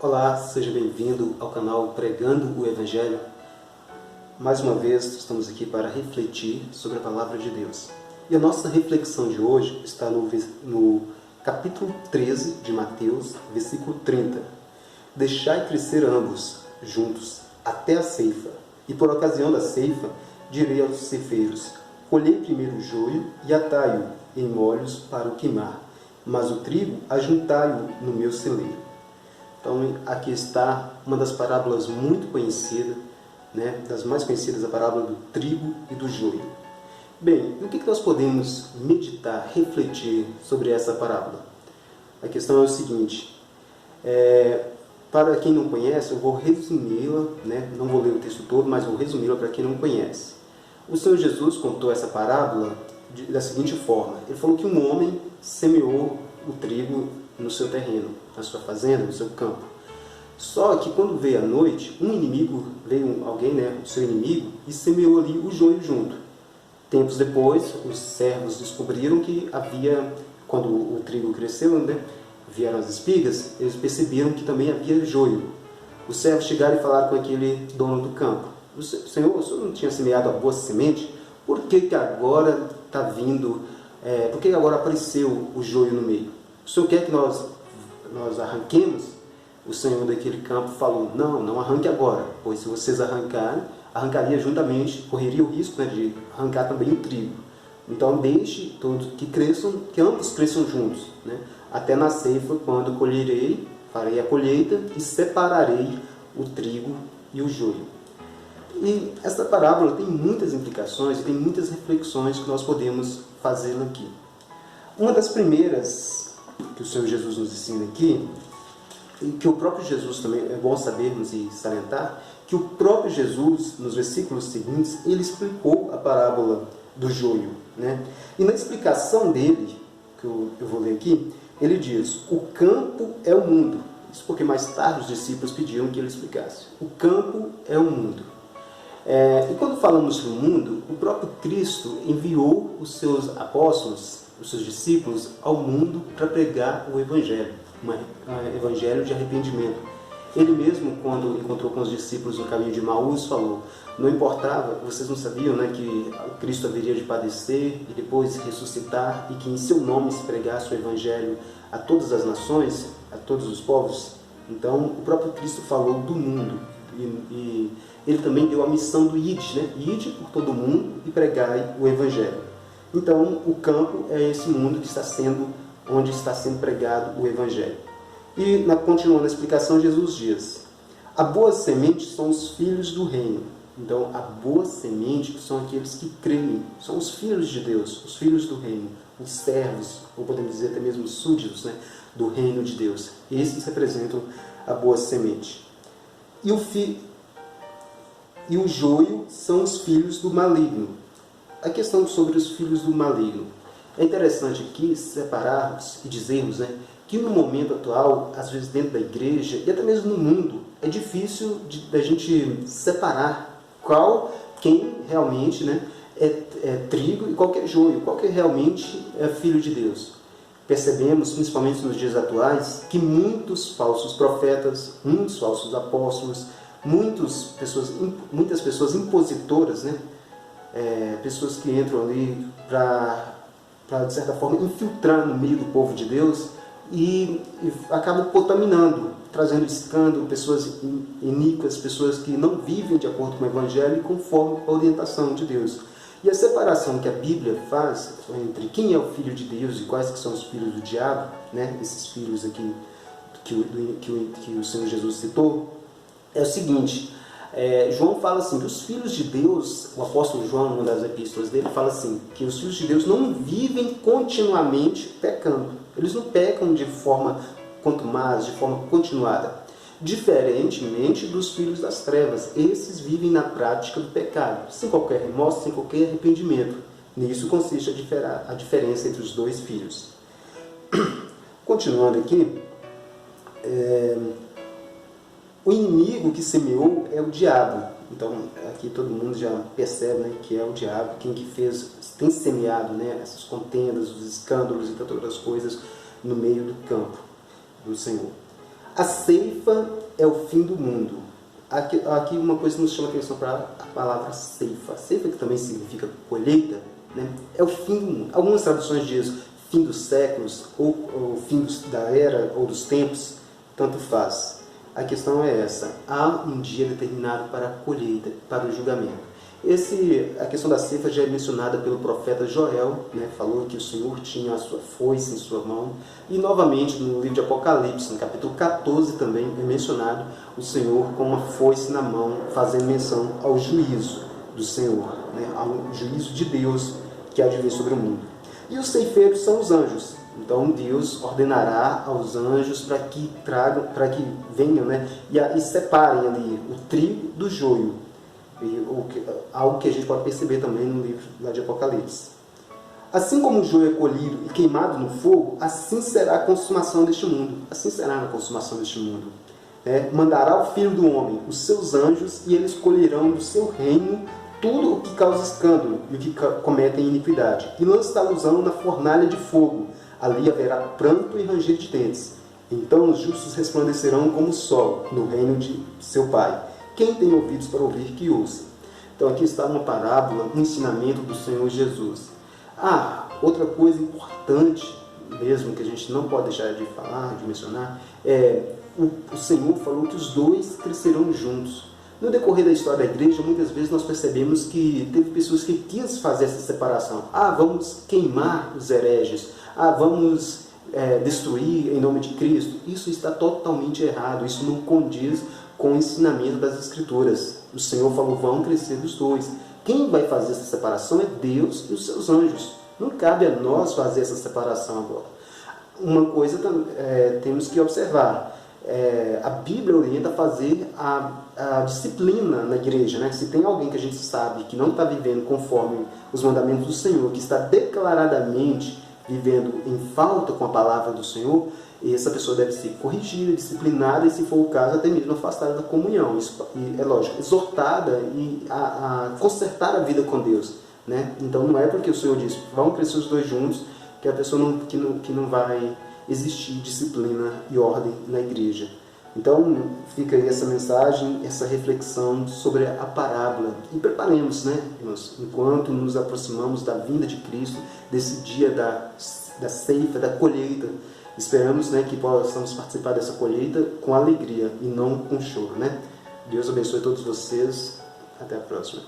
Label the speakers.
Speaker 1: Olá, seja bem-vindo ao canal Pregando o Evangelho. Mais uma vez estamos aqui para refletir sobre a Palavra de Deus. E a nossa reflexão de hoje está no capítulo 13 de Mateus, versículo 30. Deixai crescer ambos, juntos, até a ceifa, e por ocasião da ceifa direi aos ceifeiros: colhei primeiro o joio e atai-o em molhos para o queimar, mas o trigo ajuntai-o no meu celeiro. Então, aqui está uma das parábolas muito conhecidas, das mais conhecidas, a parábola do trigo e do joio. Bem, o que nós podemos meditar, refletir sobre essa parábola? A questão é o seguinte, para quem não conhece, eu vou resumi-la, não vou ler o texto todo, mas vou resumi-la para quem não conhece. O Senhor Jesus contou essa parábola da seguinte forma: ele falou que um homem semeou o trigo no seu terreno, na sua fazenda, no seu campo. Só que quando veio a noite, o seu inimigo, e semeou ali o joio junto. Tempos depois, os servos descobriram que quando o trigo cresceu, vieram as espigas, eles perceberam que também havia joio. Os servos chegaram e falaram com aquele dono do campo: Senhor, o senhor não tinha semeado a boa semente? Por que agora está vindo, por que agora apareceu o joio no meio? O senhor quer que nós arranquemos? O senhor daquele campo falou: não arranque agora, pois se vocês arrancarem, arrancaria juntamente, correria o risco de arrancar também o trigo. Então deixe todos que ambos cresçam juntos, até na ceifa, quando colherei, farei a colheita e separarei o trigo e o joio. E essa parábola tem muitas implicações e tem muitas reflexões que nós podemos fazer aqui. Uma das primeiras que o Senhor Jesus nos ensina aqui, e que o próprio Jesus também é bom sabermos e salientar, que o próprio Jesus, nos versículos seguintes, ele explicou a parábola do joio. E na explicação dele, que eu vou ler aqui, ele diz: o campo é o mundo. Isso porque mais tarde os discípulos pediram que ele explicasse. O campo é o mundo. E quando falamos do mundo, o próprio Cristo enviou os seus apóstolos, os seus discípulos, ao mundo para pregar o Evangelho, um Evangelho de arrependimento. Ele mesmo, quando encontrou com os discípulos no caminho de Emaús, falou: não importava, vocês não sabiam que o Cristo haveria de padecer e depois ressuscitar, e que em seu nome se pregasse o Evangelho a todas as nações, a todos os povos? Então, o próprio Cristo falou do mundo, e ele também deu a missão do Ide, Ide por todo o mundo e pregai o Evangelho. Então, o campo é esse mundo onde está sendo pregado o Evangelho. E, continuando a explicação, Jesus diz: a boa semente são os filhos do reino. Então, a boa semente são aqueles que creem, são os filhos de Deus, os filhos do reino, os servos, ou podemos dizer até mesmo os súditos, do reino de Deus. Esses representam a boa semente. E o joio são os filhos do maligno. A questão sobre os filhos do maligno. É interessante aqui separarmos e dizermos que no momento atual, às vezes dentro da igreja e até mesmo no mundo, é difícil da gente separar quem realmente é trigo e qual que é joio, qual que realmente é filho de Deus. Percebemos, principalmente nos dias atuais, que muitos falsos profetas, muitos falsos apóstolos, muitas pessoas impositoras, pessoas que entram ali para, de certa forma, infiltrar no meio do povo de Deus e acabam contaminando, trazendo escândalo, pessoas iníquas, pessoas que não vivem de acordo com o Evangelho e conforme a orientação de Deus. E a separação que a Bíblia faz entre quem é o filho de Deus e quais que são os filhos do diabo, esses filhos aqui que o Senhor Jesus citou, é o seguinte: João fala assim, que os filhos de Deus, o apóstolo João, numa das epístolas dele, fala assim, que os filhos de Deus não vivem continuamente pecando. Eles não pecam de forma contumaz, de forma continuada. Diferentemente dos filhos das trevas, esses vivem na prática do pecado, sem qualquer remorso, sem qualquer arrependimento. Nisso consiste a diferença entre os dois filhos. Continuando aqui, o inimigo que semeou é o diabo. Então, aqui todo mundo já percebe que é o diabo quem tem semeado essas contendas, os escândalos e tantas outras coisas no meio do campo do Senhor. A ceifa é o fim do mundo. Aqui uma coisa que nos chama a atenção para a palavra ceifa. Ceifa, que também significa colheita, né? É o fim do mundo. Algumas traduções dizem fim dos séculos, ou fim da era, ou dos tempos, tanto faz. A questão é essa: há um dia determinado para a colheita, para o julgamento. A questão da ceifa já é mencionada pelo profeta Joel, né? Falou que o Senhor tinha a sua foice em sua mão. E novamente no livro de Apocalipse, no capítulo 14 também é mencionado o Senhor com uma foice na mão, fazendo menção ao juízo do Senhor, né? Ao juízo de Deus que há de vir sobre o mundo. E os ceifeiros são os anjos. Então Deus ordenará aos anjos para que venham, né? E separem ali o trigo do joio. Algo que a gente pode perceber também no livro lá de Apocalipse. Assim como o joio é colhido e queimado no fogo, assim será a consumação deste mundo. Assim será a consumação deste mundo. Mandará o Filho do Homem os seus anjos, e eles colherão do seu reino tudo o que causa escândalo e o que cometem iniquidade, e lançá-los na fornalha de fogo. Ali haverá pranto e ranger de dentes. Então os justos resplandecerão como o sol no reino de seu Pai. Quem tem ouvidos para ouvir, que ouça. Então aqui está uma parábola, um ensinamento do Senhor Jesus. Outra coisa importante mesmo, que a gente não pode deixar de falar, de mencionar, o Senhor falou que os dois crescerão juntos. No decorrer da história da igreja, muitas vezes nós percebemos que teve pessoas que quis fazer essa separação. Vamos queimar os hereges. Vamos destruir em nome de Cristo. Isso está totalmente errado. Isso não condiz com o ensinamento das Escrituras. O Senhor falou: vão crescer os dois. Quem vai fazer essa separação é Deus e os seus anjos. Não cabe a nós fazer essa separação agora. Uma coisa temos que observar. A Bíblia orienta a fazer a disciplina na igreja, né? Se tem alguém que a gente sabe que não está vivendo conforme os mandamentos do Senhor, que está declaradamente vivendo em falta com a palavra do Senhor, essa pessoa deve ser corrigida, disciplinada e, se for o caso, até mesmo afastada da comunhão. Isso, é lógico, exortada e a consertar a vida com Deus, né? Então não é porque o Senhor disse vão crescer os dois juntos que a pessoa não vai existir disciplina e ordem na igreja. Então fica aí essa mensagem, essa reflexão sobre a parábola. E preparemos, né, irmãos, enquanto nos aproximamos da vinda de Cristo, desse dia da ceifa, da colheita. Esperamos, né, que possamos participar dessa colheita com alegria e não com choro, né? Deus abençoe todos vocês. Até a próxima.